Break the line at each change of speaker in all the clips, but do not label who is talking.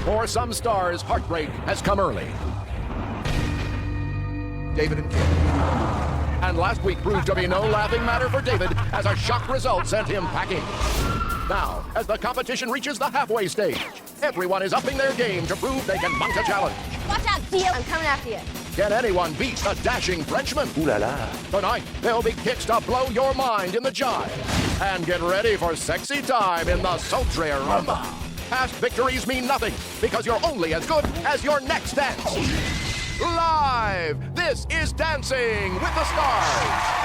For some stars, heartbreak has come early. David and Kim. And last week proved to be no laughing matter for David as a shock result sent him packing. Now, as the competition reaches the halfway stage, everyone is upping their game to prove they can mount a challenge.
Watch out, Theo. I'm coming after you.
Can anyone beat the dashing Frenchman?
Ooh la la.
Tonight, there'll be kicks to blow your mind in the jive. And get ready for sexy time in the sultry rumba. Past victories mean nothing because you're only as good as your next dance. Live, this is Dancing with the Stars.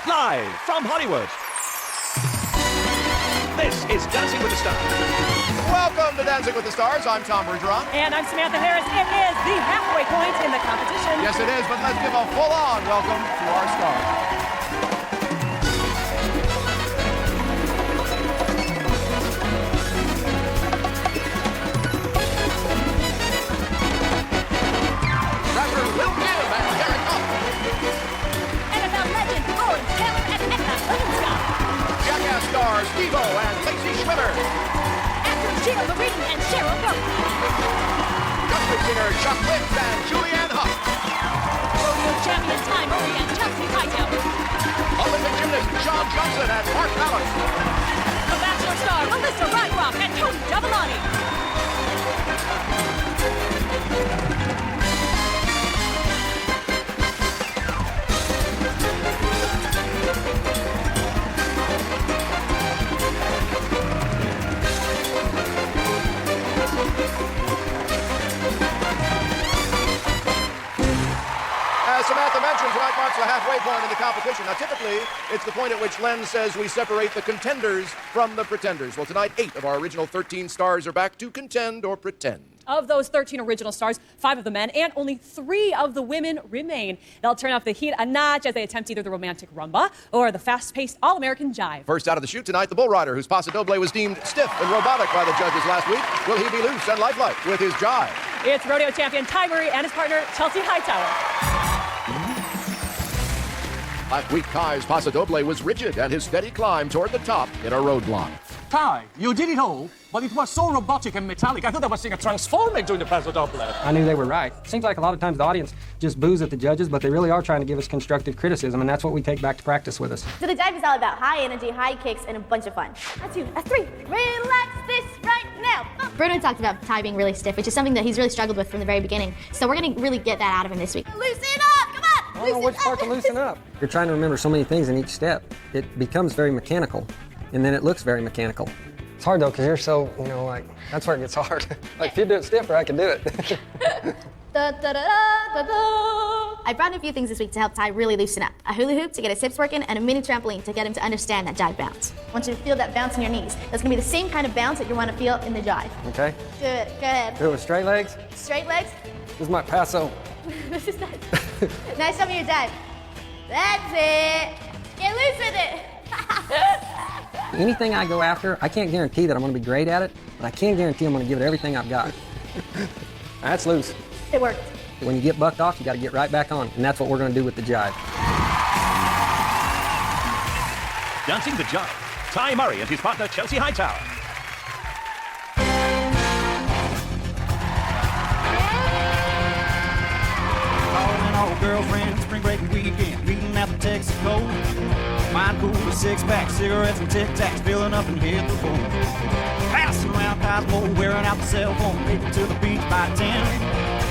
Live from Hollywood, this is Dancing with the Stars.
Welcome to Dancing with the Stars. I'm Tom Bergeron.
And I'm Samantha Harris. It is the halfway point in the competition.
Yes, it is, but let's give a full-on welcome to our stars. Stars Steve-O and Lacey Schwimmer.
Actors Gina Lorene and Cheryl Goat.
Country singer Chuck Wicks and Julianne Hough.
Rodeo champion Ty Murray and Chelsea Hightower.
Olympic gymnast John Johnson and Mark Ballas.
The Bachelor star Melissa Rycroft and Tony Dovolani.
As Samantha mentioned, tonight marks the halfway point in the competition. Now, typically, it's the point at which Len says we separate the contenders from the pretenders. Well, tonight, 8 of our original 13 stars are back to contend or pretend.
Of those 13 original stars, 5 of the men and only 3 of the women remain. They'll turn up the heat a notch as they attempt either the romantic rumba or the fast-paced all-American jive.
First out of the chute tonight, the bull rider, whose paso doble was deemed stiff and robotic by the judges last week. Will he be loose and lifelike with his jive?
It's rodeo champion Ty Murray and his partner, Chelsea Hightower.
Last week, Kai's paso doble was rigid and his steady climb toward the top in a roadblock.
Ty, you did it all, but it was so robotic and metallic. I thought I was seeing a transforming during the paso doble.
I knew they were right. Seems like a lot of times the audience just boos at the judges, but they really are trying to give us constructive criticism, and that's what we take back to practice with us.
So the dive is all about high energy, high kicks, and a bunch of fun. A 2, a 3. Relax this right now. Bruno talked about Ty being really stiff, which is something that he's really struggled with from the very beginning. So we're going to really get that out of him this week. Loosen up! Come on!
I don't know which part to loosen up. You're trying to remember so many things in each step. It becomes very mechanical, and then it looks very mechanical. It's hard, though, because you're so, like, that's where it gets hard. Like, if you do it stiffer, I can do it.
Da, da, da, da, da, da. I brought in a few things this week to help Ty really loosen up. A hula hoop to get his hips working, and a mini trampoline to get him to understand that jive bounce. I want you to feel that bounce in your knees. That's going to be the same kind of bounce that you want to feel in the jive.
Okay.
Good, go ahead.
Do it with straight legs.
Straight legs.
This is my paso.
This is nice. Nice of your dive. That's it. Get loose with it.
Anything I go after, I can't guarantee that I'm going to be great at it, but I can guarantee I'm going to give it everything I've got. That's loose.
It worked.
When you get bucked off, you got to get right back on, and that's what we're going to do with the jive.
Dancing the Jive, Ty Murray and his partner Chelsea Hightower.
Calling all girlfriends, spring break weekend, meeting at the Texaco. Wine cooler, 6-pack, cigarettes and Tic Tacs, filling up and hit the floor. Passing around Cosmo, wearing out the cell phone, making to the beach by 10.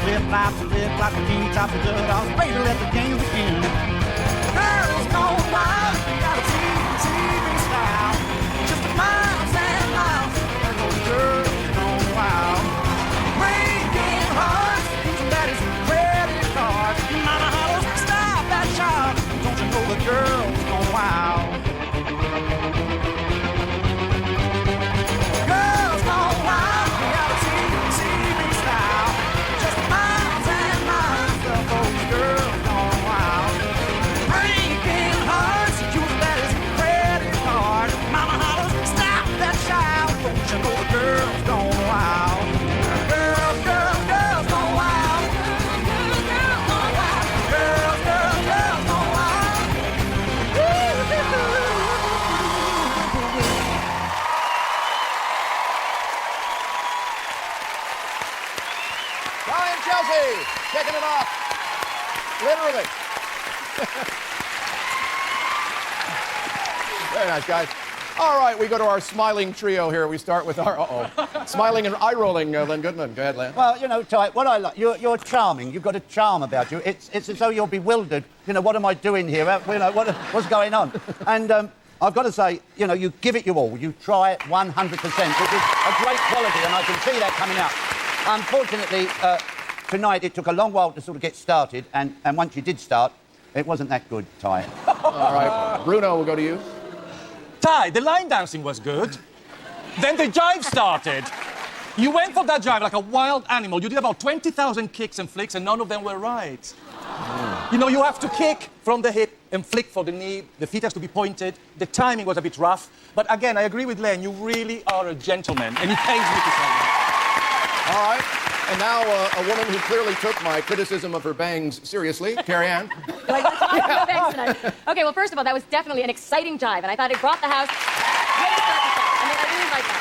Flip-flops and lip-flops, bikini tops and dust-offs, baby, let the game begin. Girls gone wild, got a TV style, just miles and miles. There goes girls gone wild. Breaking hearts, using daddy's credit cards. Mama hollers, stop that child. Don't you know the girls gone wild? Girls gone wild, got a TV style, just miles.
Ty and Chelsea kicking it off. Literally. Very nice, guys. All right, we go to our smiling trio here. We start with our, smiling and eye-rolling Len Goodman. Go ahead, Len.
Well, you know, Ty, what I like, you're charming. You've got a charm about you. It's as though you're bewildered. You know, what am I doing here? You know, what's going on? And I've got to say, you know, you give it your all. You try it 100%, which is a great quality, and I can see that coming out. Unfortunately, tonight it took a long while to sort of get started, and once you did start, it wasn't that good, Ty.
All right, Bruno, we'll go to you.
Ty, the line dancing was good. Then the jive started. You went for that jive like a wild animal. You did about 20,000 kicks and flicks, and none of them were right. You know, you have to kick from the hip and flick for the knee. The feet has to be pointed. The timing was a bit rough. But again, I agree with Len. You really are a gentleman, and it pains me to say that.
All right. And now a woman who clearly took my criticism of her bangs seriously, Carrie Ann.
Like, let's talk about bangs tonight. Okay, well, first of all, that was definitely an exciting jive, and I thought it brought the house way to start the show. I mean, I really like that.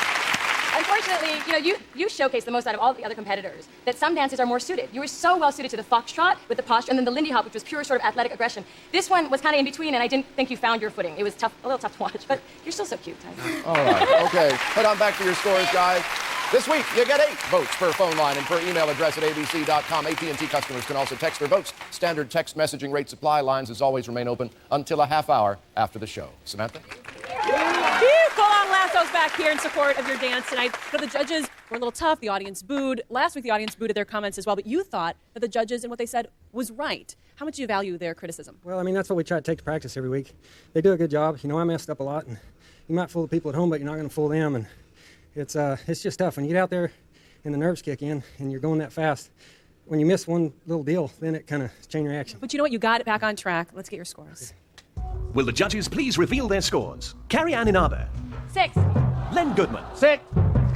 Unfortunately, you know, you showcased the most out of all the other competitors, that some dances are more suited. You were so well suited to the foxtrot with the posture, and then the Lindy Hop, which was pure sort of athletic aggression. This one was kind of in between, and I didn't think you found your footing. It was tough, a little tough to watch, but you're still so cute, Ty.
All right, okay. Head on back to your scores, guys. This week, you get 8 votes per phone line and per email address at abc.com. AT&T customers can also text their votes. Standard text messaging rate supply lines, as always, remain open until a half hour after the show. Samantha?
Go on, Lasso's back here in support of your dance tonight. But the judges were a little tough. The audience booed. Last week, the audience booed at their comments as well. But you thought that the judges and what they said was right. How much do you value their criticism?
Well, I mean, that's what we try to take to practice every week. They do a good job. You know, I messed up a lot, and you might fool the people at home, but you're not going to fool them. And it's just tough. When you get out there and the nerves kick in and you're going that fast, when you miss one little deal, then it kind of chain reaction.
But you know what? You got it back on track. Let's get your scores.
Will the judges please reveal their scores? Carrie Ann Inabe.
6.
Len Goodman.
6.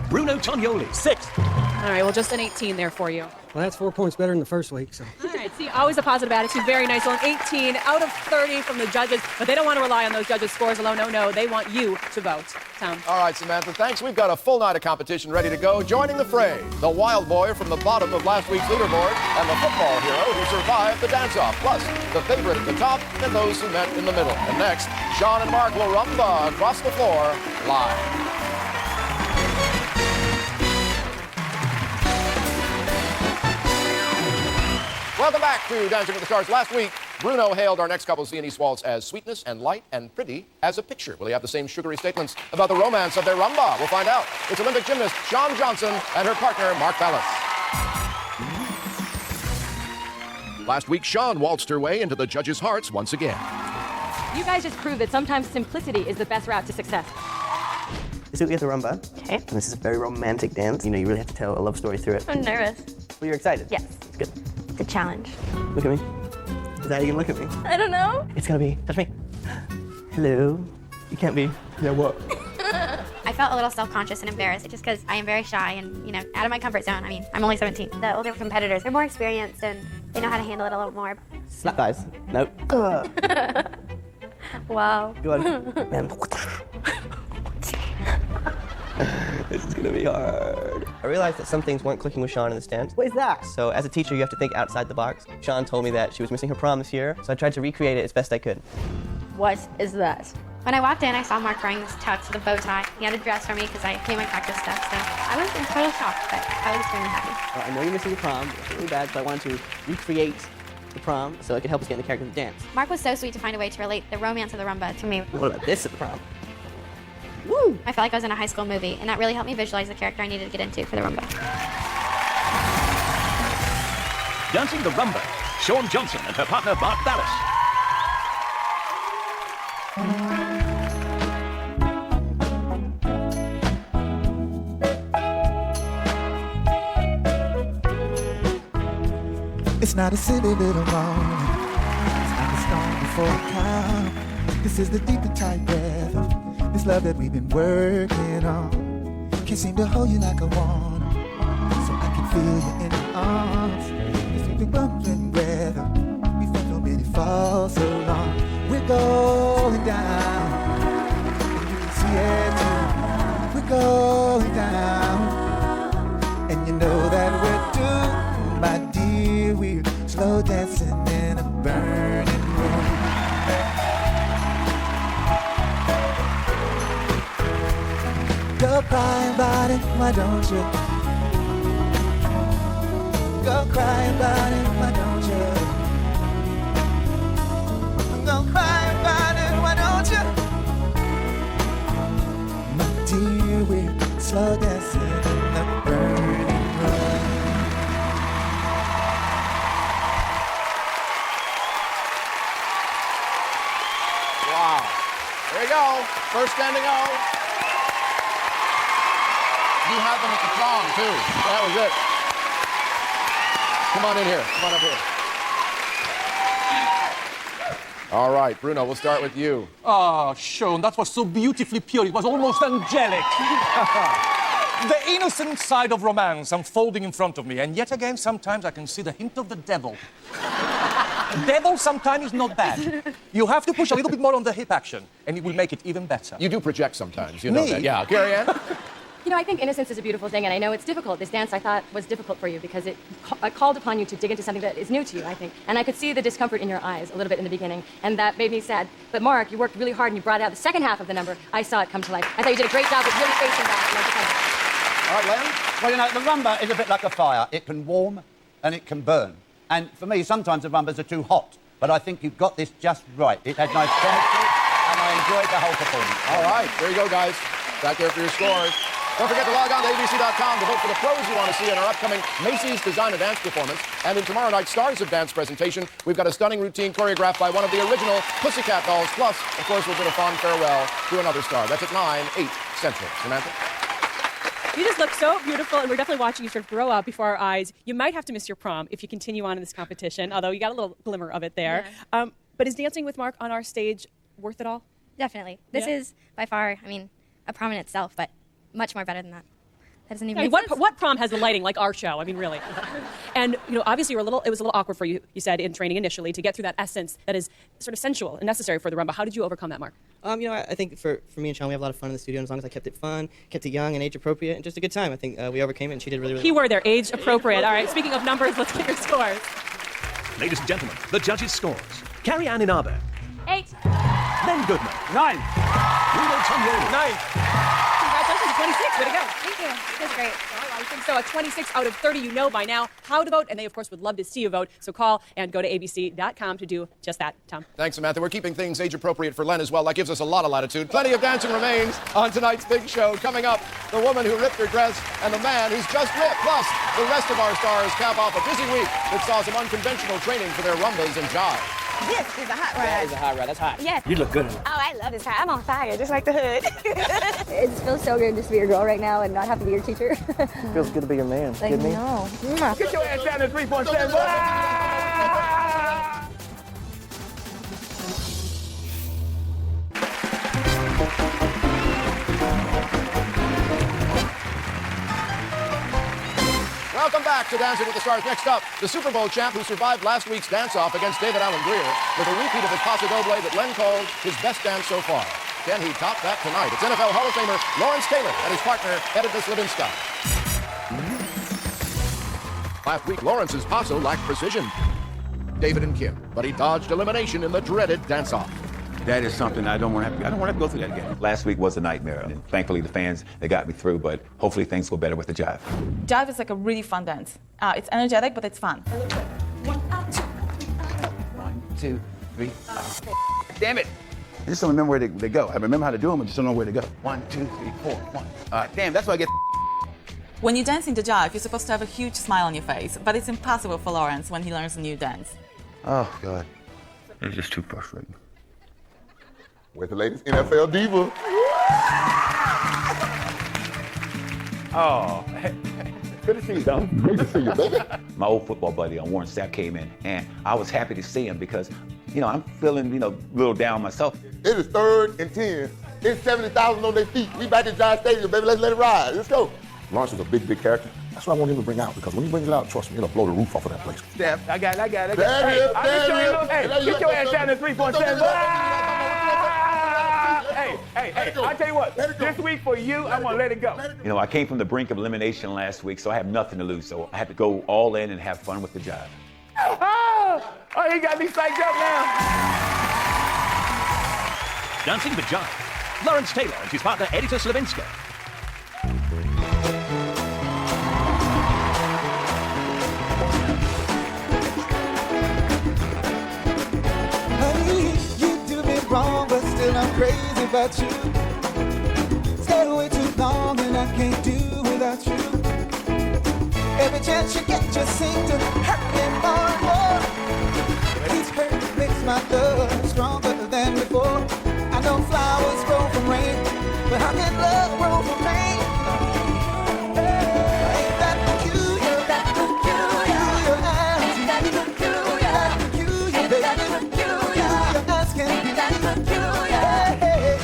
Bruno Tonioli. 6.
All right, well, just an 18 there for you.
Well, that's 4 points better than the first week, so.
All right, see, always a positive attitude. Very nice. Well, an 18 out of 30 from the judges, but they don't want to rely on those judges' scores alone. No, they want you to vote. Tom.
All right, Samantha, thanks. We've got a full night of competition ready to go. Joining the fray, the wild boy from the bottom of last week's leaderboard and the football hero who survived the dance-off, plus the favorite at the top and those who met in the middle. And next, Sean and Mark will rumba across the floor live. Welcome back to Dancing with the Stars. Last week, Bruno hailed our next couple's Sienese waltz as sweetness and light and pretty as a picture. Will he have the same sugary statements about the romance of their rumba? We'll find out. It's Olympic gymnast Shawn Johnson and her partner, Mark Ballas. Last week, Shawn waltzed her way into the judges' hearts once again.
You guys just proved that sometimes simplicity is the best route to success.
This is the rumba.
Okay.
And this is a very romantic dance. You know, you really have to tell a love story through it.
I'm nervous.
Well, you're excited?
Yes.
Good.
It's a challenge.
Look at me. Is that how you can look at me?
I don't know.
It's gonna be, touch me. Hello. You can't be. Yeah, what?
I felt a little self-conscious and embarrassed just because I am very shy and, you know, out of my comfort zone. I mean, I'm only 17. The older competitors, they're more experienced and they know how to handle it a little more.
Slap thighs. Nope.
Wow.
Go on. Man. This is gonna be hard. I realized that some things weren't clicking with Shawn in this dance. What is that? So as a teacher, you have to think outside the box. Shawn told me that she was missing her prom this year, so I tried to recreate it as best I could.
What is that?
When I walked in, I saw Mark wearing this tux with a bow tie. He had a dress for me because I came and practice stuff, so I was in total shock, but I was extremely happy.
Well, I know you're missing your prom, it's really bad, so I wanted to recreate the prom so it could help us get in the character of the dance.
Mark was so sweet to find a way to relate the romance of the rumba to me.
What about this at the prom?
Woo! I felt like I was in a high school movie, and that really helped me visualize the character I needed to get into for the rumba.
Dancing the rumba, Shawn Johnson and her partner, Mark Ballas.
It's not a silly little moment. It's not a storm before a calm. This is the deep and tight breath of this love that we've been working on. Can't seem to hold you like I want, so I can feel you in your arms. This we've been bumping weather. We've had so many falls so long. We're going down, and you can see it too. We're going down, and you know that we're doomed by slow dancing in a burning room. Go cry about it, why don't you? Go cry about it, why don't you? Go cry about it, why don't you? My dear, we're slow dancing in the burning room.
Wow. There you go. First standing O. You had them at the prom, too. That was it. Come on in here. Come on up here. All right, Bruno, we'll start with you.
Oh, Sean, that was so beautifully pure. It was almost angelic. The innocent side of romance unfolding in front of me. And yet again, sometimes I can see the hint of the devil. Devil sometimes is not bad. You have to push a little bit more on the hip action, and it will make it even better.
You do project sometimes, you know
Me?
that. Yeah, Carrie Ann?
You know, I think innocence is a beautiful thing, and I know it's difficult. This dance, I thought, was difficult for you because it called upon you to dig into something that is new to you, I think. And I could see the discomfort in your eyes a little bit in the beginning, and that made me sad. But Mark, you worked really hard, and you brought out the second half of the number. I saw it come to life. I thought you did a great job with really facing that.
All right, Len?
Well, you know, the rumba is a bit like a fire. It can warm and it can burn. And for me, sometimes the rumbas are too hot. But I think you've got this just right. It had nice chemistry, and I enjoyed the whole performance.
All right, there you go, guys. Back there for your scores. Don't forget to log on to abc.com to vote for the pros you want to see in our upcoming Macy's Design a Dance performance. And in tomorrow night's Stars of Dance presentation, we've got a stunning routine choreographed by one of the original Pussycat Dolls. Plus, of course, we'll bid a fond farewell to another star. That's at 9/8 Central. Samantha?
You just look so beautiful, and we're definitely watching you sort of grow up before our eyes. You might have to miss your prom if you continue on in this competition, although you got a little glimmer of it there.
Yeah.
But is dancing with Mark on our stage worth it all?
Definitely. This is by far, I mean, a prom in itself, but much more better than that. That doesn't even make sense.
What prom has the lighting like our show? I mean, really. And, you know, obviously it was a little awkward for you, you said, in training initially, to get through that essence that is sort of sensual and necessary for the rumba. How did you overcome that, Mark?
You know, I think for me and Sean, we have a lot of fun in the studio, and as long as I kept it fun, kept it young and age appropriate, and just a good time. I think we overcame it, and she did really, really
Keyword there, age appropriate. All right, speaking of numbers, let's get your scores.
Ladies and gentlemen, the judges' scores. Carrie Ann Inabe.
8.
Len Goodman.
9.
Bruno Tognoli.
9.
Congratulations, 26. Way to go.
Thank you. That's great.
I think so. A 26 out of 30, you know by now how to vote, and they, of course, would love to see you vote. So call and go to abc.com to do just that. Tom.
Thanks, Samantha. We're keeping things age-appropriate for Len as well. That gives us a lot of latitude. Plenty of dancing remains on tonight's big show. Coming up, the woman who ripped her dress and the man who's just ripped. Plus, the rest of our stars cap off a busy week that saw some unconventional training for their rumbas and jive.
This is a hot ride.
That is a hot ride. That's hot.
Yes.
You look good in it.
Oh, I love this hat. I'm on fire, just like the hood. It feels so good just to be your girl right now and not have to be your teacher.
Feels good to be your man.
I know.
Get your ass down to 3.7.
Welcome back to Dancing with the Stars. Next up, the Super Bowl champ who survived last week's dance-off against David Allen Greer with a repeat of his paso doble that Len called his best dance so far. Can he top that tonight? It's NFL Hall of Famer Lawrence Taylor and his partner, Edidus Livingston. Last week, Lawrence's paso lacked precision. David and Kim, but he dodged elimination in the dreaded dance-off.
That is something I don't want to have to go through that again. Last week was a nightmare, and thankfully the fans, they got me through, but hopefully things go better with the jive.
Jive is like a really fun dance. It's energetic, but it's fun.
1, 2, 3. Damn it! I just don't remember where they go. I remember how to do them, I just don't know where to go. 1, 2, 3, 4, 1. Damn, that's why I get.
When you dance into jive, you're supposed to have a huge smile on your face, but it's impossible for Lawrence when he learns a new dance.
Oh, God. It's just too frustrating.
With the latest NFL diva.
Oh, good to see you, Don.
Great to see you, baby.
My old football buddy, Warren Sapp, came in, and I was happy to see him because, you know, I'm feeling, a little down myself.
It is 3rd and 10. It's 70,000 on their feet. We back at Giant Stadium, baby. Let's let it ride. Let's go.
Lawrence is a big, big character. That's what I want him to bring out, because when he brings it out, trust me, it'll blow the roof off of that place.
Steph, I got it.
There
Hey,
it is,
I'll
there
get
it is.
your ass down to 3.7. Hey, I'll tell you what, this week for you, I'm gonna let it go.
You know, I came from the brink of elimination last week, so I have nothing to lose. So I had to go all in and have fun with the jive.
Oh, he got me psyched up now.
Dancing the Jive, Lawrence Taylor and his partner Edita Slavinska.
Honey, you do me wrong, but still I'm crazy about you. Stay away too long and I can't do without you. Every chance you get just seem to hurt me more and more. But each hurt makes my love stronger than before. I know flowers grow from rain, but how can love grow from pain? Ain't that peculiar? That peculiar. That peculiar. That peculiar, baby. That peculiar. You're asking me. That peculiar. Hey, hey.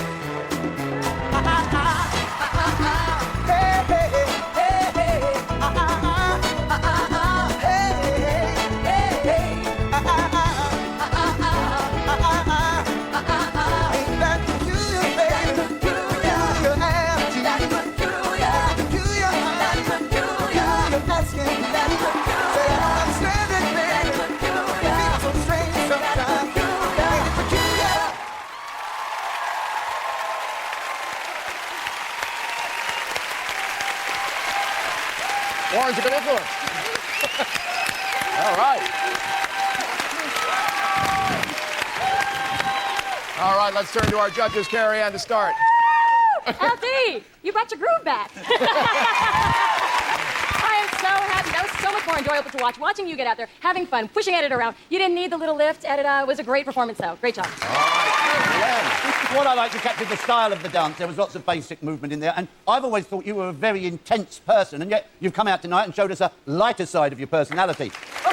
Warren's a good influence. All right. All right, let's turn to our judges, Carrie Ann, to start.
LD, you brought your groove back. I am so happy. That was so much more enjoyable to watch. Watching you get out there, having fun, pushing Edit around. You didn't need the little lift. Edit was a great performance, though. Great job.
All right. What I like to capture the style of the dance. There was lots of basic movement in there, and I've always thought you were a very intense person, and yet you've come out tonight and showed us a lighter side of your personality.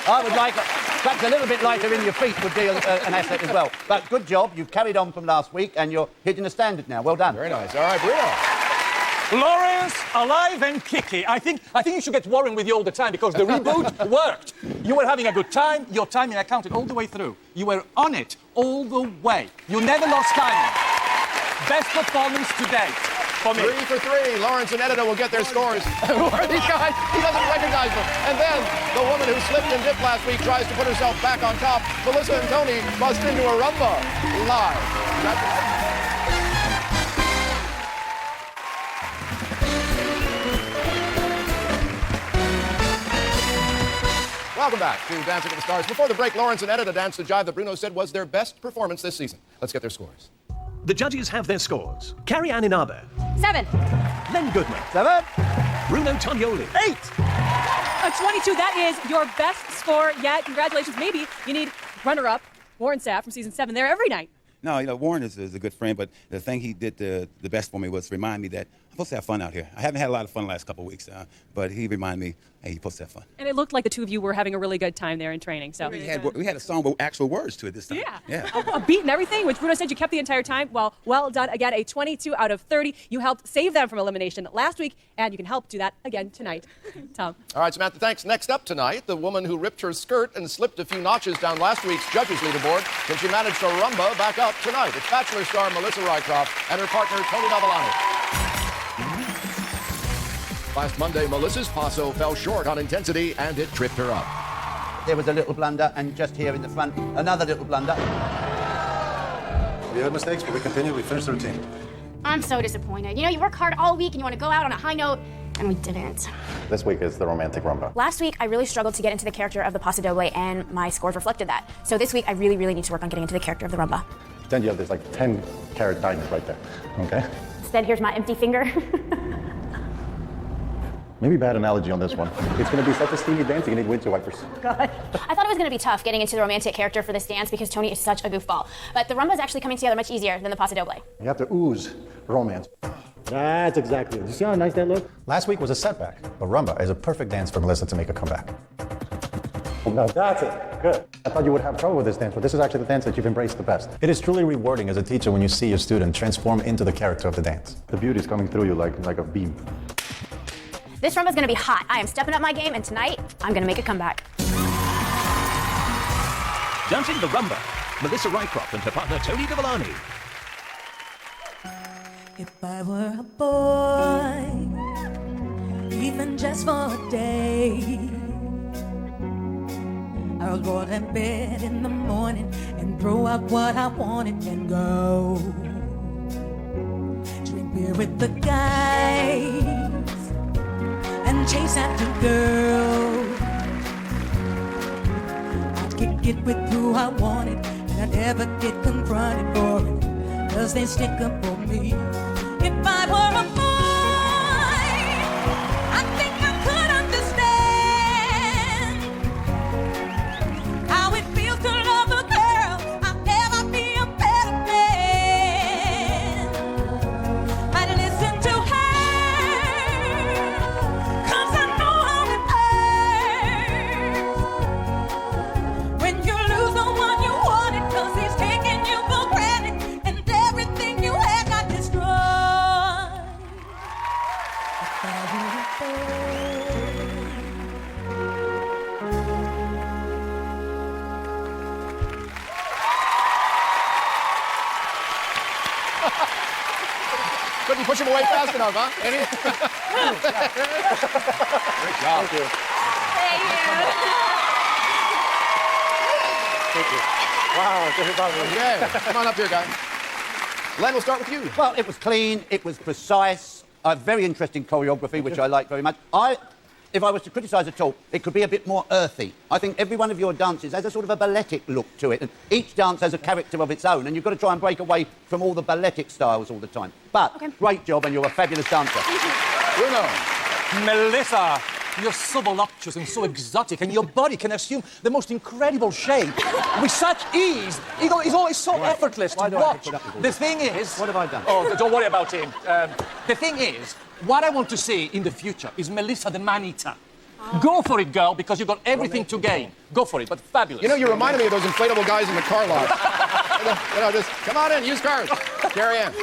I would like perhaps a little bit lighter in your feet would be an asset as well. But good job. You've carried on from last week, and you're hitting the standard now. Well done.
Very nice. All right, Bruno.
Lawrence, alive and kicky. I think you should get Warren with you all the time because the reboot worked. You were having a good time. Your timing I counted all the way through. You were on it all the way. You never lost timing. Best performance to date for me.
3 for 3. Lawrence and Edita will get their scores. Who are these guys? He doesn't recognize them. And then the woman who slipped and dipped last week tries to put herself back on top. Melissa and Tony bust into a rumba live. Welcome back to Dancing with the Stars. Before the break, Lawrence and Edita danced the jive that Bruno said was their best performance this season. Let's get their scores.
The judges have their scores. Carrie Ann Inabe.
7.
Len Goodman.
7.
Bruno Tognoli.
8. A 22. That is your best score yet. Congratulations. Maybe you need runner-up Warren Sapp from season 7 there every night.
No, Warren is a good friend, but the thing he did the best for me was remind me that I'm supposed to have fun out here. I haven't had a lot of fun the last couple of weeks, but he reminded me, hey, you're supposed to have fun.
And it looked like the two of you were having a really good time there in training. So
we had a song with actual words to it this time.
Yeah. A beat and everything, which Bruno said you kept the entire time. Well done. Again, a 22 out of 30. You helped save them from elimination last week, and you can help do that again tonight. Tom.
All right, Samantha, thanks. Next up tonight, the woman who ripped her skirt and slipped a few notches down last week's judges' leaderboard. Can she manage to rumba back up tonight? It's Bachelor star Melissa Rycroft and her partner Tony Dovolani. Last Monday, Melissa's paso fell short on intensity and it tripped her up.
There was a little blunder, and just here in the front, another little blunder.
We had mistakes, but we continued. We finished the routine.
I'm so disappointed. You work hard all week and you want to go out on a high note, and we didn't.
This week is the romantic rumba.
Last week, I really struggled to get into the character of the Paso Doble, and my scores reflected that. So this week, I really, really need to work on getting into the character of the rumba.
Then you have this 10-carat diamond right there, okay?
Instead, here's my empty finger.
Maybe bad analogy on this one. It's going to be such a steamy dance, you need windshield wipers.
God. I thought it was going to be tough getting into the romantic character for this dance because Tony is such a goofball. But the rumba is actually coming together much easier than the Paso Doble.
You have to ooze romance. That's exactly it. You see how nice that looked? Last week was a setback, but rumba is a perfect dance for Melissa to make a comeback. No, that's it. Good. I thought you would have trouble with this dance, but this is actually the dance that you've embraced the best. It is truly rewarding as a teacher when you see your student transform into the character of the dance. The beauty is coming through you like a beam.
This rumba's going to be hot. I am stepping up my game, and tonight, I'm going to make a comeback.
Dancing the rumba, Melissa Rycroft and her partner Tony Dovolani.
If I were a boy, even just for a day, I I was roll in bed in the morning and throw out what I wanted and go. Drink beer with the guys and chase after girls. I'd kick it with who I wanted and I never get confronted for it, 'cause they stick up for me. If I were a boy, I think I could understand how it feels to love a girl. I'll never be a better man. I'd listen to her, 'cause I know how it hurts when you lose the one you wanted, 'cause he's taking you for granted and everything you had got destroyed. If I were a
Couldn't push him away fast enough, huh? Any? Great job.
Thank you.
Thank you. Wow, okay. Come on up here, guys. Len, we'll start with you.
Well, it was clean, it was precise, a very interesting choreography, which I like very much. If I was to criticise at all, it could be a bit more earthy. I think every one of your dances has a sort of a balletic look to it, and each dance has a character of its own, and you've got to try and break away from all the balletic styles all the time. But, great job, and you're a fabulous dancer.
Bruno.
Melissa, you're so voluptuous and so exotic, and your body can assume the most incredible shape with such ease. It's always so effortless to watch. The thing is...
What have I done?
Oh, don't worry about him. The thing is, what I want to see in the future is Melissa the man-eater. Go for it, girl, because you've got everything to gain. Go for it, but fabulous.
You know, you reminded me of those inflatable guys in the car lot. Just come on in, use cars. Carrie Ann.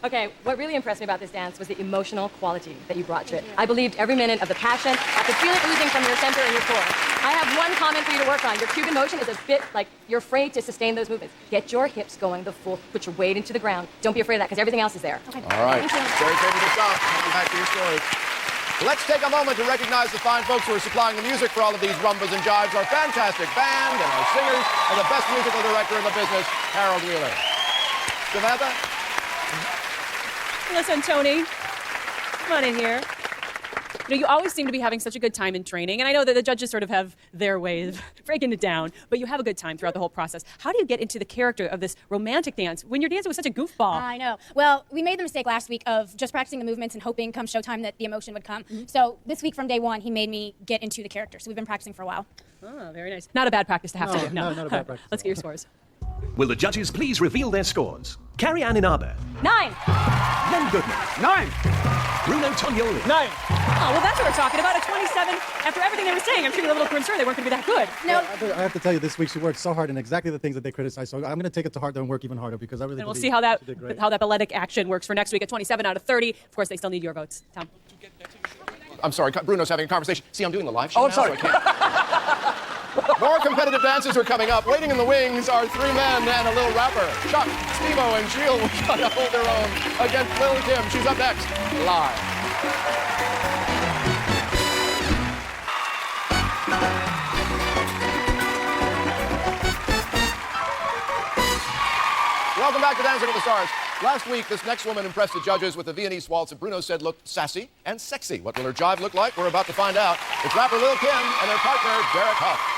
Okay, what really impressed me about this dance was the emotional quality that you brought to it. I believed every minute of the passion. I could feel it oozing from your center and your core. I have one comment for you to work on. Your Cuban motion is a bit like you're afraid to sustain those movements. Get your hips going the full, put your weight into the ground. Don't be afraid of that, because everything else is there. Okay.
All right. Very favorite stop. Come back to your story. Let's take a moment to recognize the fine folks who are supplying the music for all of these rumbas and jives, our fantastic band and our singers, and the best musical director in the business, Harold Wheeler. Samantha?
Listen, Tony, come on in here. You know, you always seem to be having such a good time in training, and I know that the judges sort of have their way of breaking it down, but you have a good time throughout the whole process. How do you get into the character of this romantic dance when you're dancing with such a goofball?
I know. Well, we made the mistake last week of just practicing the movements and hoping come showtime that the emotion would come. So this week from day one, he made me get into the character. So we've been practicing for a while.
Oh, very nice. Not a bad practice to have to do.
No, not a bad practice.
Let's get your scores.
Will the judges please reveal their scores? Carrie Ann Inaber.
9.
Len Goodman.
9.
Bruno Tognoli.
9.
Oh, well, that's what we're talking about. A 27. After everything they were saying, I'm sure you're a little concerned they weren't going to be that good.
No.
I have to tell you, this week she worked so hard in exactly the things that they criticized. So I'm going to take it to heart and work even harder, because I really
And we'll
believe
see how that
she did great.
balletic action works for next week at 27 out of 30. Of course, they still need your votes. Tom.
I'm sorry, Bruno's having a conversation. See, I'm doing the live show
Oh,
now,
sorry.
so I can't. More competitive dances are coming up. Waiting in the wings are 3 men and a little rapper. Chuck, Steve-O, and Jill will try to hold their own against Lil Kim. She's up next, live. Welcome back to Dancing with the Stars. Last week, this next woman impressed the judges with a Viennese waltz that Bruno said looked sassy and sexy. What will her jive look like? We're about to find out. It's rapper Lil Kim and her partner, Derek Huff.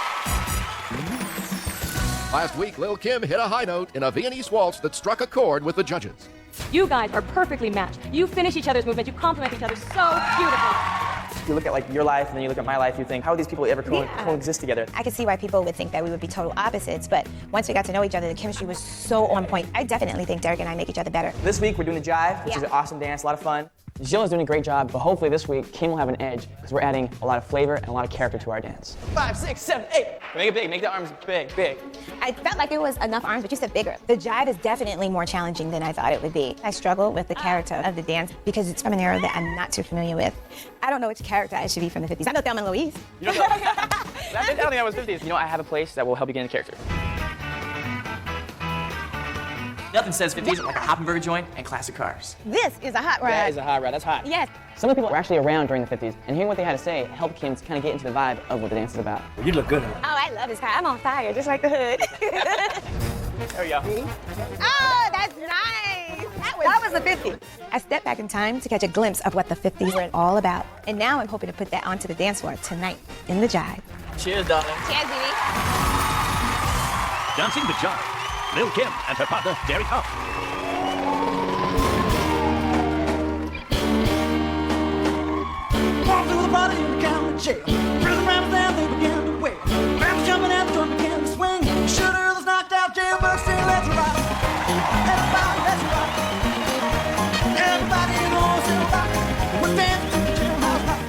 Last week, Lil Kim hit a high note in a Viennese waltz that struck a chord with the judges.
You guys are perfectly matched. You finish each other's movements. You complement each other so beautifully.
You look at like your life and then you look at my life, you think, how would these people ever coexist together?
I could see why people would think that we would be total opposites, but once we got to know each other, the chemistry was so on point. I definitely think Derek and I make each other better.
This week we're doing the jive, which is an awesome dance, a lot of fun. Jill is doing a great job, but hopefully this week Kim will have an edge because we're adding a lot of flavor and a lot of character to our dance. 5, 6, 7, 8. Make it big, make the arms big, big.
I felt like it was enough arms, but you said bigger. The jive is definitely more challenging than I thought it would be. I struggle with the character of the dance because it's from an era that I'm not too familiar with. I don't know which character I should be from the 50s. I know Thelma and Louise.
You don't know? I don't think I was 50s. You know, I have a place that will help you get into character.
Nothing says 50s like a hop and burger joint and classic cars.
This is a hot ride.
That is a hot ride. That's hot.
Yes.
Some of the people were actually around during the 50s, and hearing what they had to say helped Kim to kind of get into the vibe of what the dance is about.
You look good.
Oh, I love this car. I'm on fire, just like the hood.
There we go.
Oh, that's nice. That was the 50s. I stepped back in time to catch a glimpse of what the 50s were all about. And now I'm hoping to put that onto the dance floor tonight in the Jive.
Cheers, darling.
Cheers, baby.
Dancing the Jive. Lil Kim and her partner, Derek Huff.
Walked through the party in the county jail. Prison rappers down, they began to wail. Rappers jumping out, the drum began to swing. Shooter was knocked out, jailbirds sing, let's rock. Everybody, let's rock. Everybody knows it's rock. We're dancing to the jailhouse rock.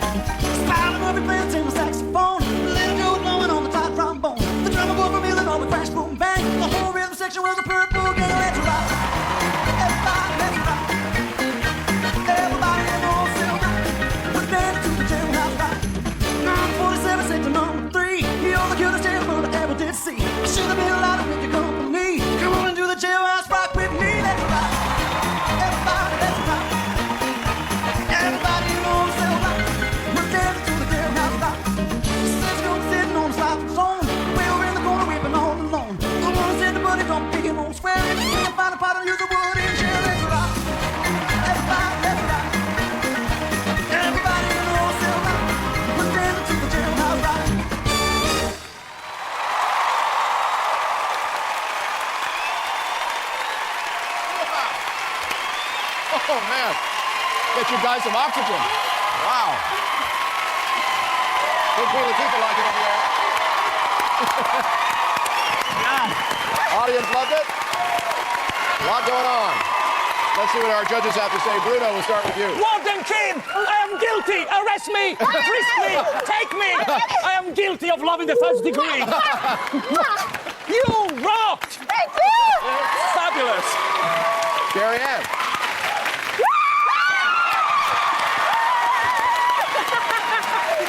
Smiling every playing tenor saxophone. Little Joe blowing on the top trombone. The drummer boy from Illinois with crash, boom, bang. The whole rhythm section was a purple gang, let's rock. Everybody, let's rock. Everybody knows it's rock. We're dancing to the jailhouse rock. 947, sector number 3. You're the cutest jailbird I ever did see. Should have been a lot of with your company. Come on and do the jailhouse rock with me. Let's rock. Everybody, let's rock. Everybody knows it's rock. We're dancing to the jailhouse rock. Cisco sitting on the slot zone. Way over in the corner, weeping all alone. The one said the buddy don't pick him on swearing. Can't find a pot and use the wood in jail. Let's rock. Everybody, let's rock. Everybody knows it's rock. We're dancing to the jailhouse rock.
Oh, man. Get you guys some oxygen. Wow. Big Queen Latifah like it over there. Audience loved it. A lot going on. Let's see what our judges have to say. Bruno, we'll start with you.
Warden Kim, I am guilty. Arrest me. Frisk me. Take me. I am guilty of loving the first degree. You rocked.
Thank you.
Fabulous.
Carrie Ann.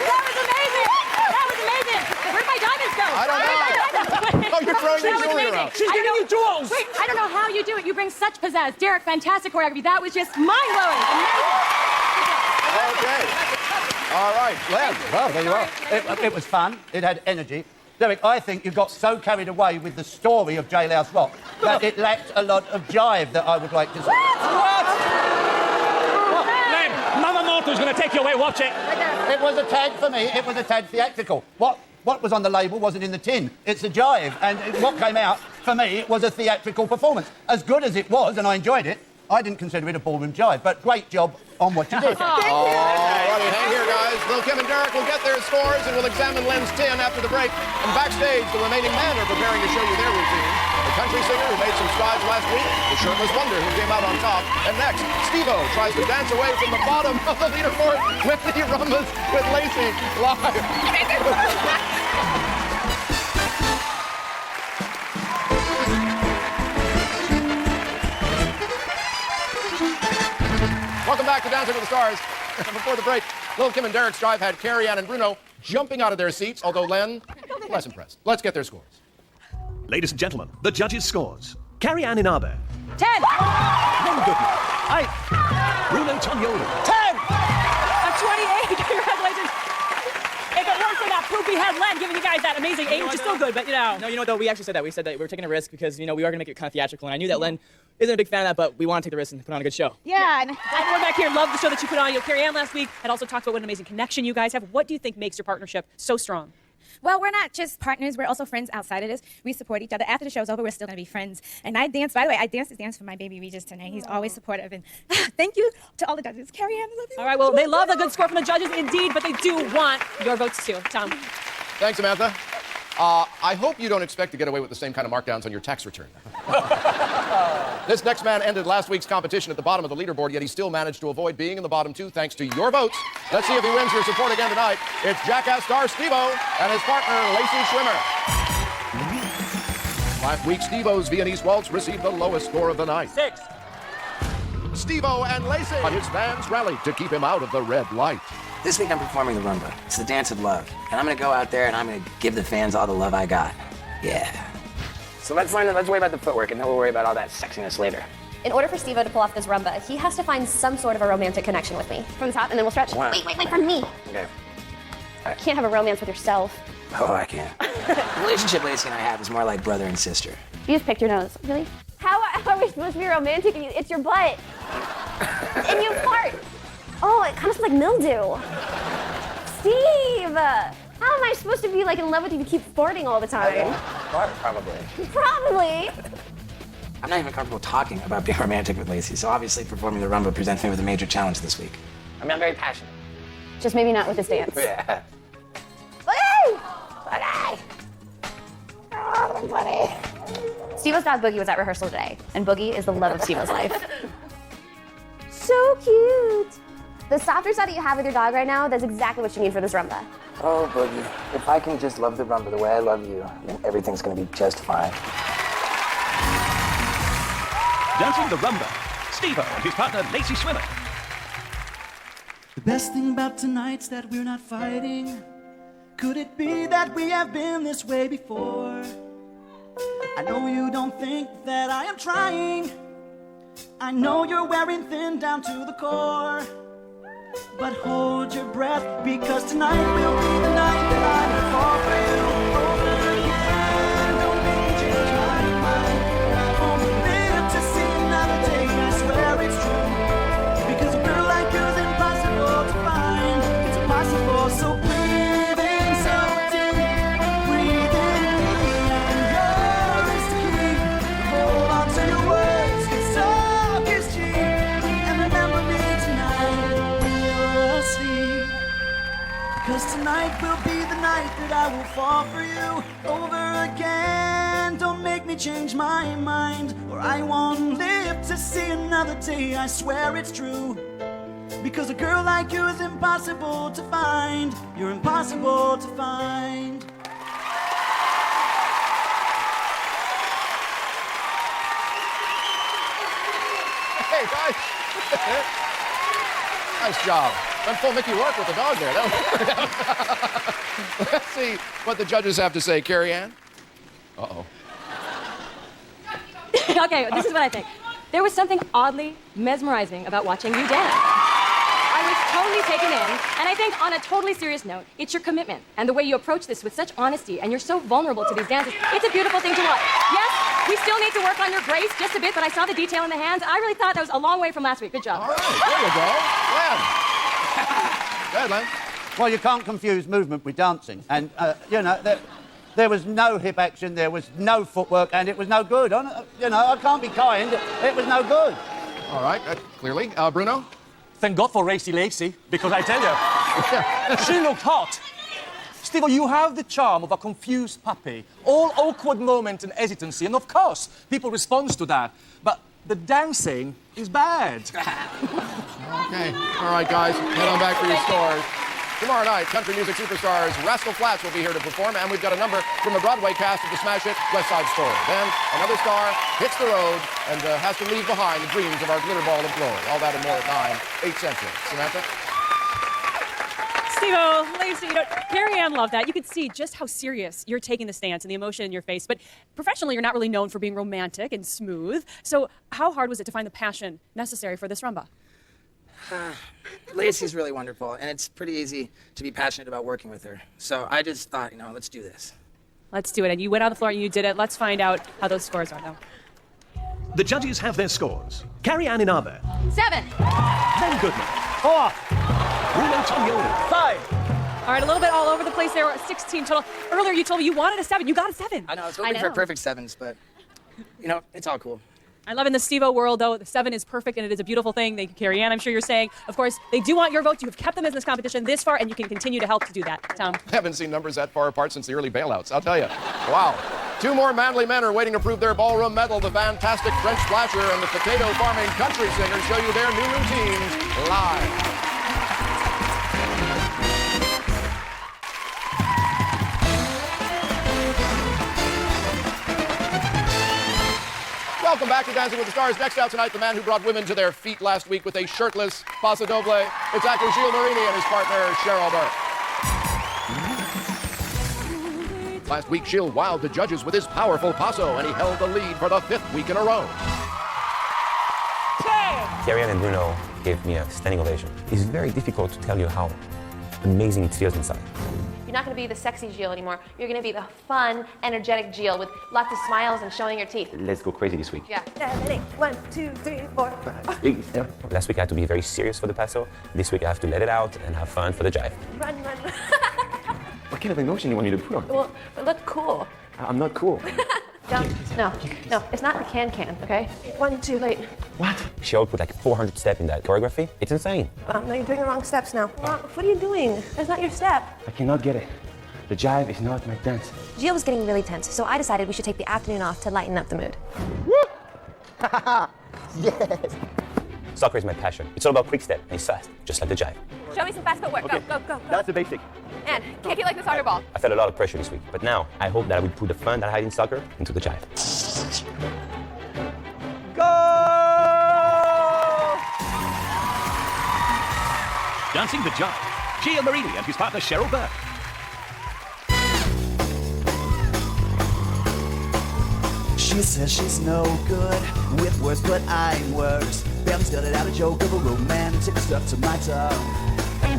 That was amazing. That was amazing. Where'd my diamonds go?
I don't know. Oh, you're throwing your
That was
jewelry
amazing.
around.
She's
I
giving
know-
you jewels.
Wait, I don't know how you do it. You bring such pizzazz. Derek, fantastic choreography. That was just mind-blowing. Amazing.
Okay. All right, Len.
Well, there you are. It was fun. It had energy. Derek, I think you got so carried away with the story of Jailhouse Rock that it lacked a lot of jive that I would like to see.
What? Len, Mama Moto's going to take you away. Watch it.
It was a tad for me. It was a tad theatrical. What was on the label wasn't in the tin. It's a jive. And what came out, for me, it was a theatrical performance. As good as it was, and I enjoyed it, I didn't consider it a ballroom jive. But great job on what you did.
All righty, hang here, guys. Lil Kim and Derek will get their scores, and we'll examine Len's 10 after the break. And backstage, the remaining men are preparing to show you their routine. The country singer who made some strides last week, the shirtless wonder who came out on top. And next, Steve-O tries to dance away from the bottom of the leaderboard with the Rumbas with Lacey live. Welcome back to Dancing with the Stars. And before the break, Lil Kim and Derek's drive had Carrie Ann and Bruno jumping out of their seats, although Len, less impressed. Let's get their scores.
Ladies and gentlemen, the judges' scores. Carrie Ann Inabe.
10.
Oh, goodness. Bruno Toniolo.
10. A 28. Congratulations. If it weren't for that poopy head Len giving you guys that amazing 8, which is still good, but you know.
No, you know, though, we actually said that. We said that we were taking a risk because, you know, we are going to make it kind of theatrical. And I knew that Len isn't a big fan of that, but we want to take the risk and put on a good show.
Yeah, and everyone back here loved the show that you put on. Carrie Ann last week had also talked about what an amazing connection you guys have. What do you think makes your partnership so strong?
Well, we're not just partners, we're also friends outside of this. We support each other. After the show's over, we're still going to be friends. And I danced, by the way, I danced this dance for my baby Regis tonight. He's always supportive. And thank you to all the judges. Carrie Ann, I love you.
All right, well, they love a good score from the judges, indeed, but they do want your votes too. Tom.
Thanks, Samantha. I hope you don't expect to get away with the same kind of markdowns on your tax return. This next man ended last week's competition at the bottom of the leaderboard, yet he still managed to avoid being in the bottom 2 thanks to your votes. Let's see if he wins your support again tonight. It's Jackass star Steve-O and his partner, Lacey Schwimmer. Last week, Steve-O's Viennese Waltz received the lowest score of the night.
6.
Steve-O and Lacey. But his fans rallied to keep him out of the red light.
This week I'm performing the rumba. It's the dance of love. And I'm going to go out there and I'm going to give the fans all the love I got. Yeah. So
So let's worry about the footwork, and then we'll worry about all that sexiness later.
In order for Steve-O to pull off this rumba, he has to find some sort of a romantic connection with me. From the top, and then we'll stretch.
Wow.
Wait, from me.
Okay.
You can't have a romance with yourself.
Oh, I can't. The relationship Lacey and I have is more like brother and sister.
You just picked your nose. Really? How are we supposed to be romantic and it's your butt? And you fart. Oh, it kind of smells like mildew. Steve! How am I supposed to be like in love with you if you keep farting all the time?
Probably.
Probably.
I'm not even comfortable talking about being romantic with Lacey, so obviously performing the rumba presents me with a major challenge this week. I mean, I'm very passionate.
Just maybe not with this dance.
Yeah.
Boogie! Boogie! Oh, Boogie. Steve-O's dog Boogie was at rehearsal today, and Boogie is the love of Steve-O's life. So cute! The softer side that you have with your dog right now, that's exactly what you need for this rumba.
Oh, Boogie, if I can just love the rumba the way I love you, then everything's gonna be just fine.
Dancing the rumba, Steve-O and his partner Lacey Swimmer.
The best thing about tonight's that we're not fighting. Could it be that we have been this way before? I know you don't think that I am trying. I know you're wearing thin down to the core. But hold your breath, because tonight will be the night that I will fall for you over again. Don't make me change my mind. I won't live to see another day, I swear it's true. Because a girl like you's impossible to find. It's impossible, so breathe in so deep. Breathe in me, and yours to keep. Hold on to your words, 'cause talk is cheap. And remember me tonight. Cause tonight will be the night that I will fall for you over again. Don't make me change my mind, or I won't live to see another day, I swear it's true. Because a girl like you is impossible to find. You're impossible to find.
Hey, guys. Nice job. Went full Mickey Rourke with the dog there. Let's see what the judges have to say. Carrie Ann? Uh-oh.
Okay, this is what I think. There was something oddly mesmerizing about watching you dance. I was totally taken in, and I think on a totally serious note, it's your commitment and the way you approach this with such honesty, and you're so vulnerable to these dances. It's a beautiful thing to watch. Yes, we still need to work on your grace just a bit, but I saw the detail in the hands, and I really thought that was a long way from last week. Good job.
All right, there you go. Glenn. Go ahead, Len.
Well, you can't confuse movement with dancing. And, you know, there was no hip action, there was no footwork, and it was no good. You know, I can't be kind. It was no good.
All right, clearly. Bruno?
Thank God for Racy Lacey, because I tell you, she looked hot. Steve, you have the charm of a confused puppy. All awkward moments and hesitancy, and of course, people respond to that. But the dancing is bad.
Okay. All right, guys, head on back for your scores. Tomorrow night, country music superstars Rascal Flatts will be here to perform, and we've got a number from the Broadway cast of the smash hit West Side Story. Then another star hits the road and has to leave behind the dreams of our glitter ball of glory. All that and more at 9, 8 Central. Samantha?
Steve-O, Lacey, Carrie Ann loved that. You could see just how serious you're taking the stance and the emotion in your face. But professionally, you're not really known for being romantic and smooth. So how hard was it to find the passion necessary for this rumba?
Lacey's really wonderful, and it's pretty easy to be passionate about working with her. So I just thought, let's do this.
Let's do it. And you went on the floor and you did it. Let's find out how those scores are, though.
The judges have their scores. Carrie Ann in Armour.
7.
Len Goodman.
4.
Bruno Tognoli.
5.
All right, a little bit all over the place there. 16 total. Earlier, you told me you wanted a 7. You got a 7.
I know, I was hoping for perfect 7s, but, it's all cool.
I love in the Steve-O world, though, the 7 is perfect, and it is a beautiful thing. Thank you, Carrie Ann. I'm sure you're saying, of course, they do want your votes. You have kept them in this competition this far, and you can continue to help to do that. Tom?
I haven't seen numbers that far apart since the early bailouts, I'll tell you. Wow. 2 more manly men are waiting to prove their ballroom mettle. The fantastic French Splasher and the potato farming country singer show you their new routines live. Welcome back to Dancing with the Stars. Next out tonight, the man who brought women to their feet last week with a shirtless paso doble. It's actor Gilles Marini and his partner, Cheryl Burke. Last week, Gilles wowed the judges with his powerful passo, and he held the lead for the 5th week in a row.
Carrie and Bruno gave me a standing ovation. It's very difficult to tell you how amazing it feels inside.
You're not going to be the sexy Gilles anymore. You're going to be the fun, energetic Gilles with lots of smiles and showing your teeth.
Let's go crazy this week.
Yeah. 7, 8, 1, 2, 3, 4, 5.
Last week I had to be very serious for the passo. This week I have to let it out and have fun for the jive.
Run.
What kind of emotion do you want me to put on?
Well, look cool.
I'm not cool.
No, it's not the can, okay? 1, 2, late.
What? She always put like 400 steps in that choreography. It's insane.
No, you're doing the wrong steps now. What are you doing? That's not your step.
I cannot get it. The jive is not my dance.
Gilles was getting really tense, so I decided we should take the afternoon off to lighten up the mood.
Yes! Soccer is my passion. It's all about quick step and it's fast, just like the jive.
Show me some fast footwork.
Okay.
Go.
That's the basic.
And kick it like the soccer ball.
I felt a lot of pressure this week, but now I hope that I will put the fun that I had in soccer into the jive.
Go! Dancing the Jive, Gilles Marini and his partner Cheryl Burke.
She says she's no good with words, but I'm worse. Then started out a joke of a romantic stuck to my tongue.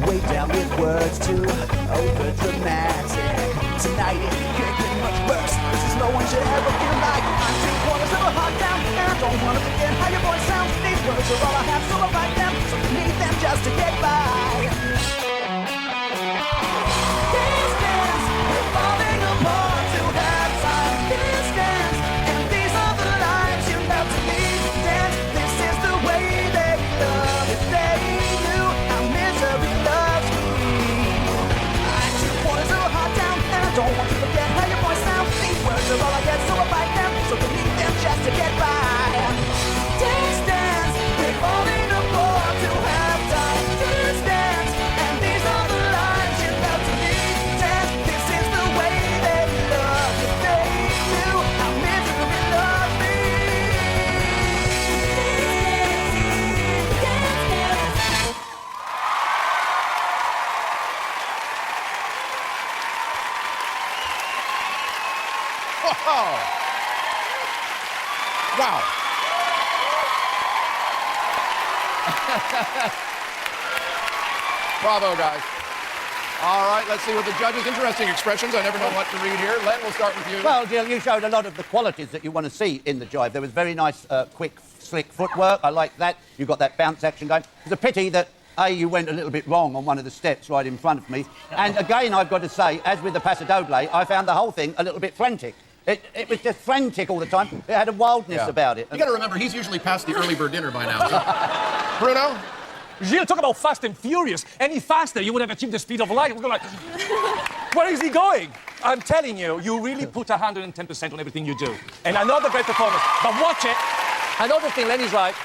Way down with words too over dramatic. Tonight it can't get much worse. This is no one should ever feel like I'm 3/4 of a hot down, and I don't want to forget how your voice sounds. These words are all I have, so I write them. So I need them just to get by. This dance, we're falling apart to have time. This dance, and these are the lines you love to me. Dance, this is the way they love. If they knew how misery loves me. I'm 3/4 of a hot down, and I don't want to forget how your voice sounds. These words are all I get, so I write them. So I need them just to get by. Dance, dance, we're falling apart to have time. Dance, dance, and these are the lines you love to me. Dance, this is the way they love. If they knew how misery loves me. Dance, dance.
Wow. Bravo, guys. All right, let's see what the judges' interesting expressions. I never know what to read here. Len, we'll start with you.
Well, Jill, you showed a lot of the qualities that you want to see in the jive. There was very nice, quick, slick footwork. I like that. You got that bounce action going. It's a pity that, A, you went a little bit wrong on one of the steps right in front of me. And again, I've got to say, as with the Paso Doble, I found the whole thing a little bit frantic. It was just frantic all the time. It had a wildness about it.
You got to remember, he's usually past the early bird dinner by now. So. Bruno?
Gilles, talk about fast and furious. Any faster, you would have achieved the speed of light. It was like, where is he going? I'm telling you, you really put 110% on everything you do. And another great performance. But watch it. Another thing, Lenny's right.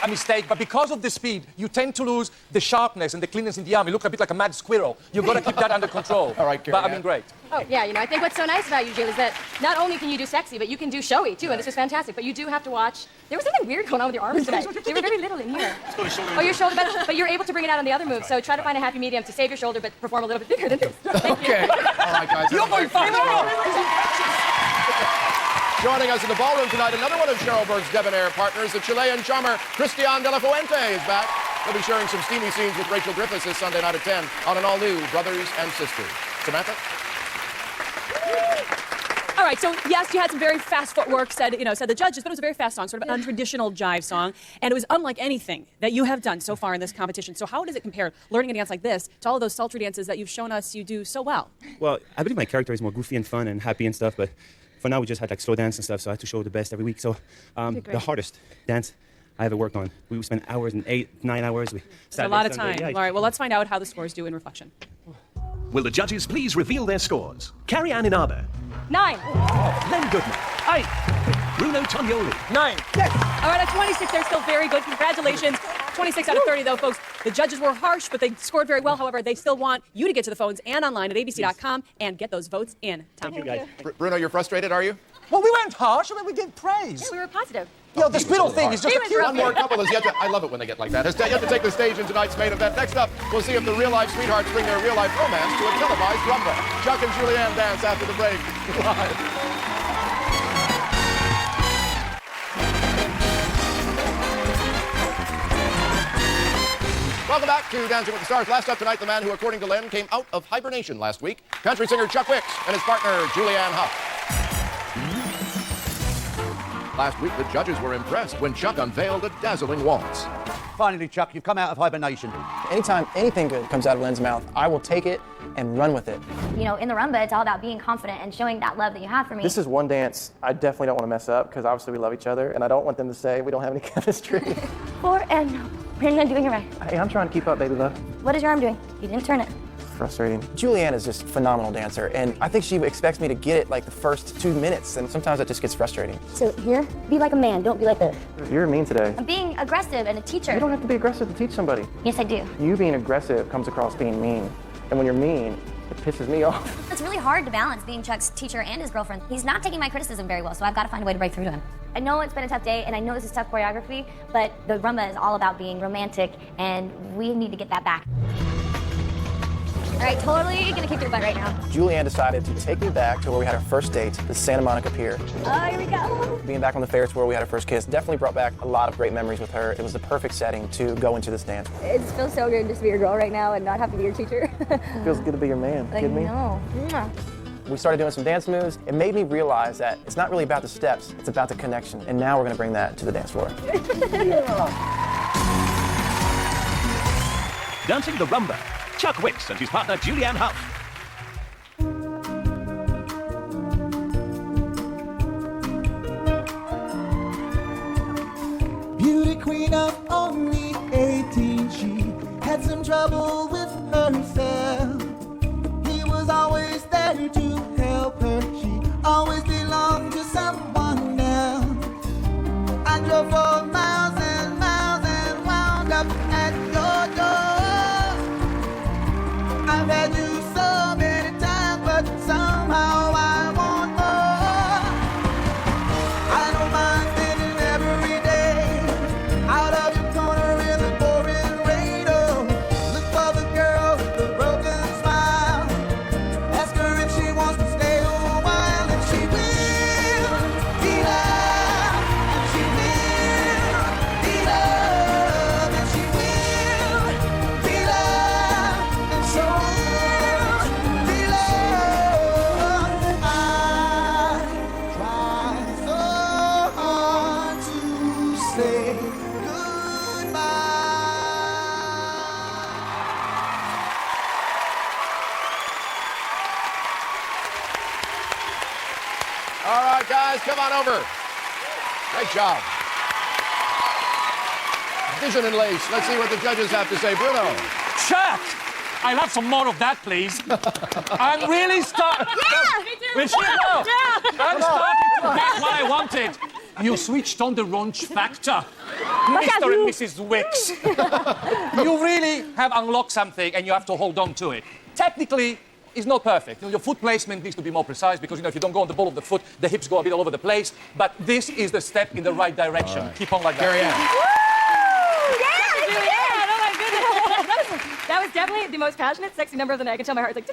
A mistake, but because of the speed, you tend to lose the sharpness and the cleanness in the arm. You look a bit like a mad squirrel. You've got to keep that under control.
All right, Carrie.
But I mean, great.
Oh, yeah, I think what's so nice about you, Gilles, is that not only can you do sexy, but you can do showy, too, and this was fantastic. But you do have to watch. There was something weird going on with your arms today. They were very little in here. Oh, your shoulder, but you're able to bring it out on the other moves, so try to find a happy medium to save your shoulder, but perform a little bit bigger than this. Thank you.
Okay. All right, guys.
You're going fast.
Joining us in the ballroom tonight, another one of Cheryl Burke's debonair partners, the Chilean charmer Christian de la Fuente is back. He'll be sharing some steamy scenes with Rachel Griffiths this Sunday night at 10 on an all-new Brothers and Sisters. Samantha?
All right, so yes, you had some very fast footwork, said the judges, but it was a very fast song, sort of an untraditional jive song, and it was unlike anything that you have done so far in this competition. So how does it compare, learning a dance like this, to all of those sultry dances that you've shown us you do so well?
Well, I believe my character is more goofy and fun and happy and stuff, but for now we just had like slow dance and stuff, so I had to show the best every week. So the hardest dance I ever worked on. We spent hours and 8-9 hours.
It's a lot of time. Yeah. All right, well, let's find out how the scores do in reflection.
Will the judges please reveal their scores? Carrie Ann Inabe.
9.
Len Goodman. 8. Bruno Tognoli.
9.
Yes. All right, at 26, they're still very good. Congratulations. 26 out of 30, though, folks. The judges were harsh, but they scored very well. However, they still want you to get to the phones and online at abc.com and get those votes in. Tom.
Thank you, guys.
Bruno, you're frustrated, are you?
Well, we weren't harsh. I mean, we gave praise.
Yeah, we were positive.
Yo, the spittle thing is just a cute
One more couple is yet to, I love it when they get like that, has yet to take the stage in tonight's main event. Next up, we'll see if the real-life sweethearts bring their real-life romance to a televised rumba. Chuck and Julianne dance after the break. Live. Welcome back to Dancing with the Stars. Last up tonight, the man who, according to Len, came out of hibernation last week, country singer Chuck Wicks and his partner Julianne Hough. Last week, the judges were impressed when Chuck unveiled a dazzling waltz.
Finally, Chuck, you've come out of hibernation.
Anytime anything good comes out of Len's mouth, I will take it and run with it.
You know, in the rumba, it's all about being confident and showing that love that you have for me.
This is one dance I definitely don't want to mess up because obviously we love each other and I don't want them to say we don't have any chemistry.
4 and you're not doing it right.
Hey, I'm trying to keep up, baby love.
What is your arm doing? You didn't turn it.
Frustrating. Julianne is just a phenomenal dancer, and I think she expects me to get it like the first 2 minutes, and sometimes that just gets frustrating.
So here, be like a man, don't be like this.
You're mean today.
I'm being aggressive and a teacher.
You don't have to be aggressive to teach somebody.
Yes, I do.
You being aggressive comes across being mean, and when you're mean, it pisses me off.
It's really hard to balance being Chuck's teacher and his girlfriend. He's not taking my criticism very well, so I've got to find a way to break through to him. I know it's been a tough day, and I know this is tough choreography, but the rumba is all about being romantic, and we need to get that back. All right, totally gonna kick your butt right now.
Julianne decided to take me back to where we had our first date, the Santa Monica Pier.
Oh, here we go.
Being back on the Ferris wheel, we had our first kiss, definitely brought back a lot of great memories with her. It was the perfect setting to go into this dance.
It feels so good just to be your girl right now and not have to be your teacher.
It feels good to be your man.
Like,
kidding me?
no.
We started doing some dance moves. It made me realize that it's not really about the steps, it's about the connection. And now we're gonna bring that to the dance floor.
Dancing the rumba. Chuck Wicks and his partner Julianne Hough.
Beauty queen of only 18, she had some trouble with herself. He was always there to help her. She always belonged to someone else. I drove 4 miles and miles and wound up at your door. I've had you so many times, but somehow I want more. I don't mind spending every day out of your corner in the pouring rain. Oh, look for the girl with the broken smile. Ask her if she wants to stay a while, and she will be loved, and she will be loved, and she will be loved, and so will be loved. I try so hard to say goodbye.
All right, guys, come on over. Great job. Vision and lace. Let's see what the judges have to say. Bruno.
Chuck! I'll have some more of that, please. I'm really starting.
Yeah, me too.
Will she go?
Yeah.
I'm starting to get what I wanted. You switched on the raunch factor. Mr. and Mrs. Wicks. You really have unlocked something and you have to hold on to it. Technically, it's not perfect. You know, your foot placement needs to be more precise because, if you don't go on the ball of the foot, the hips go a bit all over the place. But this is the step in the right direction. All right. Keep on like that.
Carrie Ann.
That was definitely the most passionate, sexy number of the night. I can tell my heart's like...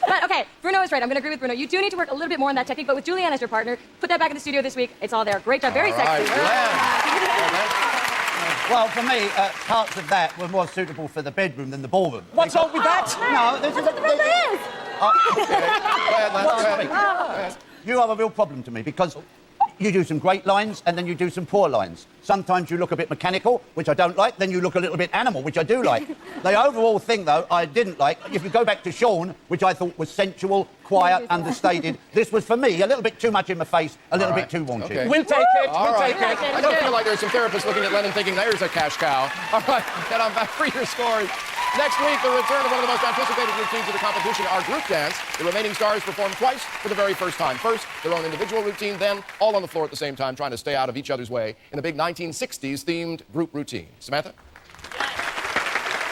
But, okay, Bruno is right. I'm going to agree with Bruno. You do need to work a little bit more on that technique, but with Julianne as your partner, put that back in the studio this week. It's all there. Great job. Very sexy.
Well, for me, parts of that were more suitable for the bedroom than the ballroom.
What's wrong with that?
No, this is
That's what the rumba is.
Go ahead.
You are a real problem to me because you do some great lines and then you do some poor lines. Sometimes you look a bit mechanical, which I don't like, then you look a little bit animal, which I do like. The overall thing, though, I didn't like. If you go back to Sean, which I thought was sensual, quiet, understated, this was, for me, a little bit too much in my face, a little bit too raunchy.
Okay.
We'll take it.
All
We'll
right.
take it.
I don't feel like there's some therapists looking at Lennon thinking, there's a cash cow. All right, get on back for your scores. Next week, the return of one of the most anticipated routines of the competition, our group dance. The remaining stars perform twice for the very first time. First, their own individual routine, then all on the floor at the same time, trying to stay out of each other's way in a big 1960s themed group routine. Samantha?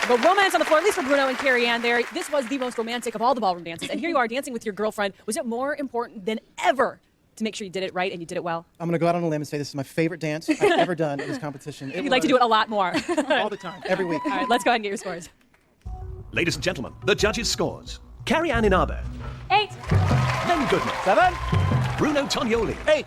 But romance on the floor, at least for Bruno and Carrie Ann there. This was the most romantic of all the ballroom dances. And here you are dancing with your girlfriend. Was it more important than ever to make sure you did it right and you did it well?
I'm going to go out on a limb and say this is my favorite dance I've ever done in this competition.
You'd like to do it a lot more.
All the time, every week.
All right, let's go ahead and get your scores.
Ladies and gentlemen, the judges' scores. Carrie Ann Inabe.
8.
Ben Goodman.
7.
Bruno Tognoli.
8.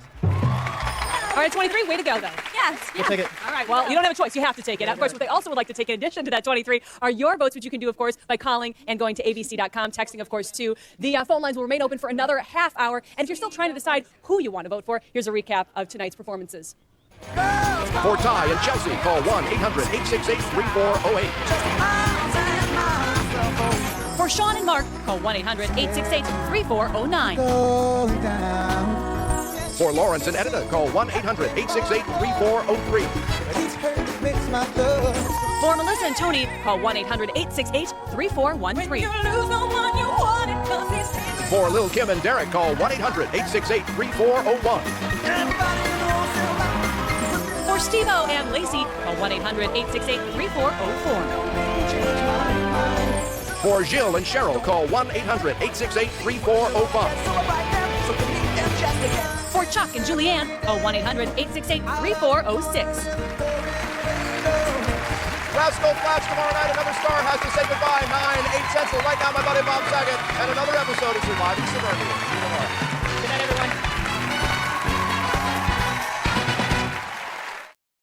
All right, 23, way to go, though.
Yes.
We'll take it.
All right, well, you don't have a choice. You have to take it. Of course, what they also would like to take in addition to that 23 are your votes, which you can do, of course, by calling and going to abc.com, texting, of course, too. The phone lines will remain open for another half hour. And if you're still trying to decide who you want to vote for, here's a recap of tonight's performances.
For Ty and Chelsea, call 1-800-868-3408.
For Sean and Mark, call 1-800-868-3409.
For Lawrence and Edita, call 1-800-868-3403.
For Melissa and Tony, call 1-800-868-3413.
For Lil Kim and Derek, call 1-800-868-3401.
For Steve-O and Lacey, call 1-800-868-3404.
For Jill and Cheryl, call 1-800-868-3405.
For Chuck and Julianne, call 1-800-868-3406.
Rascal Flats tomorrow night. Another star has to say goodbye. 9, 8 Central. Right now, my buddy Bob Saget. And another episode of Surviving Suburbia.
Good night, everyone.